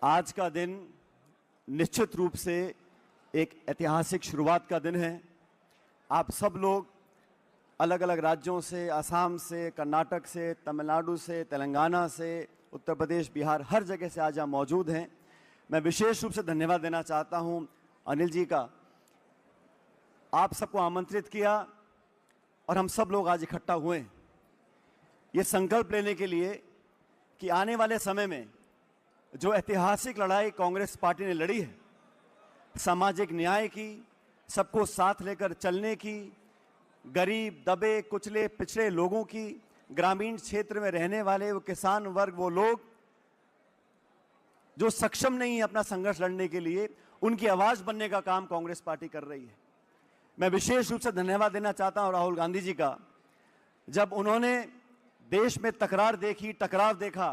आज का दिन निश्चित रूप से एक ऐतिहासिक शुरुआत का दिन है। आप सब लोग अलग अलग राज्यों से, असम से, कर्नाटक से, तमिलनाडु से, तेलंगाना से, उत्तर प्रदेश, बिहार, हर जगह से आज यहाँ मौजूद हैं। मैं विशेष रूप से धन्यवाद देना चाहता हूँ अनिल जी का। आप सबको आमंत्रित किया और हम सब लोग आज इकट्ठा हुए ये संकल्प लेने के लिए कि आने वाले समय में जो ऐतिहासिक लड़ाई कांग्रेस पार्टी ने लड़ी है, सामाजिक न्याय की, सबको साथ लेकर चलने की, गरीब, दबे कुचले पिछड़े लोगों की, ग्रामीण क्षेत्र में रहने वाले वो किसान वर्ग, वो लोग जो सक्षम नहीं है अपना संघर्ष लड़ने के लिए, उनकी आवाज बनने का काम कांग्रेस पार्टी कर रही है। मैं विशेष रूप से धन्यवाद देना चाहता हूं राहुल गांधी जी का। जब उन्होंने देश में तकरार देखी, टकराव देखा,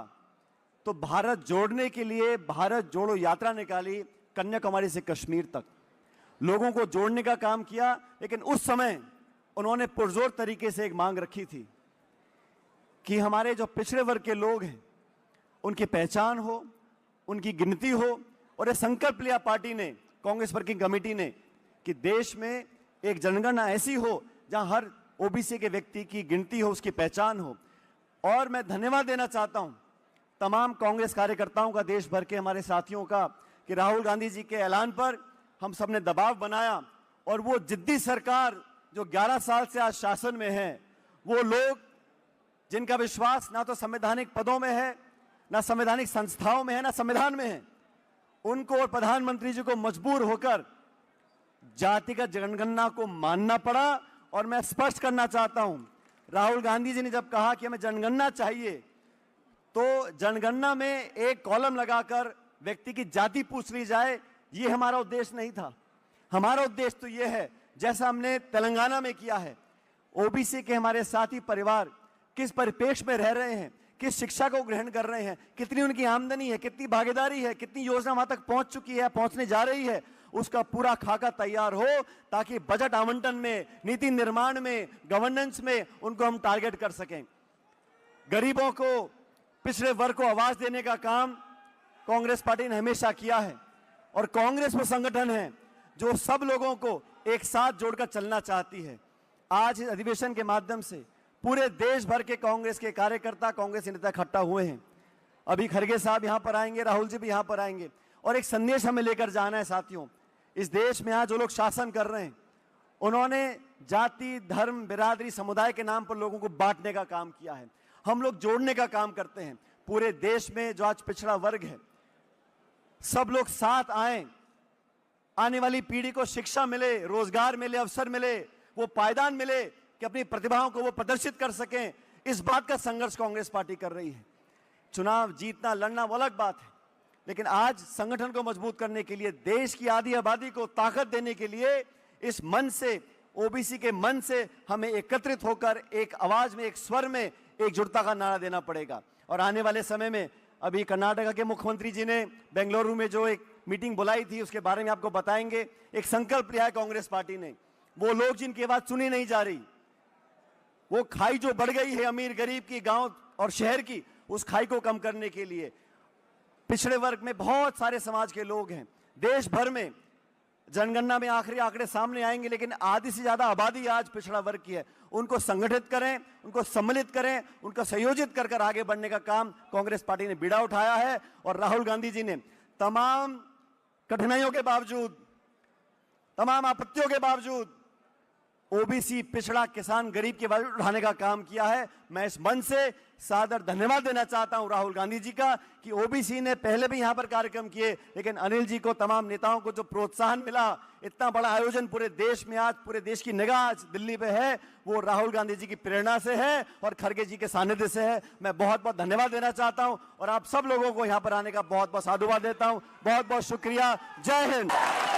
तो भारत जोड़ने के लिए भारत जोड़ो यात्रा निकाली, कन्याकुमारी से कश्मीर तक लोगों को जोड़ने का काम किया। लेकिन उस समय उन्होंने पुरजोर तरीके से एक मांग रखी थी कि हमारे जो पिछड़े वर्ग के लोग हैं उनकी पहचान हो, उनकी गिनती हो। और यह संकल्प लिया पार्टी ने, कांग्रेस वर्किंग कमेटी ने, कि देश में एक जनगणना ऐसी हो जहां हर ओबीसी के व्यक्ति की गिनती हो, उसकी पहचान हो। और मैं धन्यवाद देना चाहता हूं तमाम कांग्रेस कार्यकर्ताओं का, देश भर के हमारे साथियों का, कि राहुल गांधी जी के ऐलान पर हम सब ने दबाव बनाया और वो जिद्दी सरकार जो 11 साल से आज शासन में है, वो लोग जिनका विश्वास ना तो संवैधानिक पदों में है, ना संवैधानिक संस्थाओं में है, ना संविधान में है, उनको और प्रधानमंत्री जी को मजबूर होकर जातिगत जनगणना को मानना पड़ा। और मैं स्पष्ट करना चाहता हूं, राहुल गांधी जी ने जब कहा कि हमें जनगणना चाहिए, तो जनगणना में एक कॉलम लगाकर व्यक्ति की जाति पूछ ली जाए, ये हमारा उद्देश्य नहीं था। हमारा उद्देश्य तो ये है, जैसा हमने तेलंगाना में किया है, ओबीसी के हमारे साथी परिवार किस परिपेक्ष में रह रहे हैं, किस शिक्षा को ग्रहण कर रहे हैं, कितनी उनकी आमदनी है, कितनी भागीदारी है, कितनी योजना वहां तक पहुंच चुकी है, पहुंचने जा रही है, उसका पूरा खाका तैयार हो, ताकि बजट आवंटन में, नीति निर्माण में, गवर्नेंस में उनको हम टारगेट कर सकें। गरीबों को, पिछड़े वर्ग को आवाज देने का काम कांग्रेस पार्टी ने हमेशा किया है। और कांग्रेस वो संगठन है जो सब लोगों को एक साथ जोड़कर चलना चाहती है। आज इस अधिवेशन के माध्यम से पूरे देश भर के कांग्रेस के कार्यकर्ता, कांग्रेस नेता इकट्ठा हुए हैं। अभी खड़गे साहब यहां पर आएंगे, राहुल जी भी यहां पर आएंगे। और एक संदेश हमें लेकर जाना है साथियों, इस देश में आज जो लोग शासन कर रहे हैं, उन्होंने जाति, धर्म, बिरादरी, समुदाय के नाम पर लोगों को बांटने का काम किया है। हम लोग जोड़ने का काम करते हैं। पूरे देश में जो आज पिछड़ा वर्ग है, सब लोग साथ आए, आने वाली पीढ़ी को शिक्षा मिले, रोजगार मिले, अवसर मिले, वो पायदान मिले कि अपनी प्रतिभाओं को वो प्रदर्शित कर सकें। इस बात का संघर्ष कांग्रेस पार्टी कर रही है। चुनाव जीतना, लड़ना वो अलग बात है, लेकिन आज संगठन को मजबूत करने के लिए, देश की आधी आबादी को ताकत देने के लिए, इस मन से, ओबीसी के मन से हमें एकत्रित होकर एक आवाज में, एक स्वर में एकजुटता का नारा देना पड़ेगा। और आने वाले समय में, अभी कर्नाटक के मुख्यमंत्री जी ने बेंगलुरु में जो एक मीटिंग बुलाई थी, उसके बारे में आपको बताएंगे। एक संकल्प लिया है कांग्रेस पार्टी ने, वो लोग जिनकी आवाज सुनी नहीं जा रही, वो खाई जो बढ़ गई है अमीर गरीब की, गांव और शहर की, उस खाई को कम करने के लिए पिछड़े वर्ग में बहुत सारे समाज के लोग हैं। देश भर में जनगणना में आखिरी आंकड़े सामने आएंगे, लेकिन आधी से ज्यादा आबादी आज पिछड़ा वर्ग की है। उनको संगठित करें, उनको सम्मिलित करें, उनको संयोजित कर कर आगे बढ़ने का काम कांग्रेस पार्टी ने बीड़ा उठाया है। और राहुल गांधी जी ने तमाम कठिनाइयों के बावजूद, तमाम आपत्तियों के बावजूद ओबीसी, पिछड़ा, किसान, गरीब के बारे में उठाने का काम किया है। मैं इस मंच से सादर धन्यवाद देना चाहता हूं राहुल गांधी जी का, कि ओबीसी ने पहले भी यहां पर कार्यक्रम किए, लेकिन अनिल जी को, तमाम नेताओं को जो प्रोत्साहन मिला, इतना बड़ा आयोजन पूरे देश में, आज पूरे देश की निगाह आज दिल्ली पे है, वो राहुल गांधी जी की प्रेरणा से है और खड़गे जी के सानिध्य से है। मैं बहुत बहुत धन्यवाद देना चाहता हूं और आप सब लोगों को यहां पर आने का बहुत बहुत साधुवाद देता हूं। बहुत बहुत शुक्रिया। जय हिंद।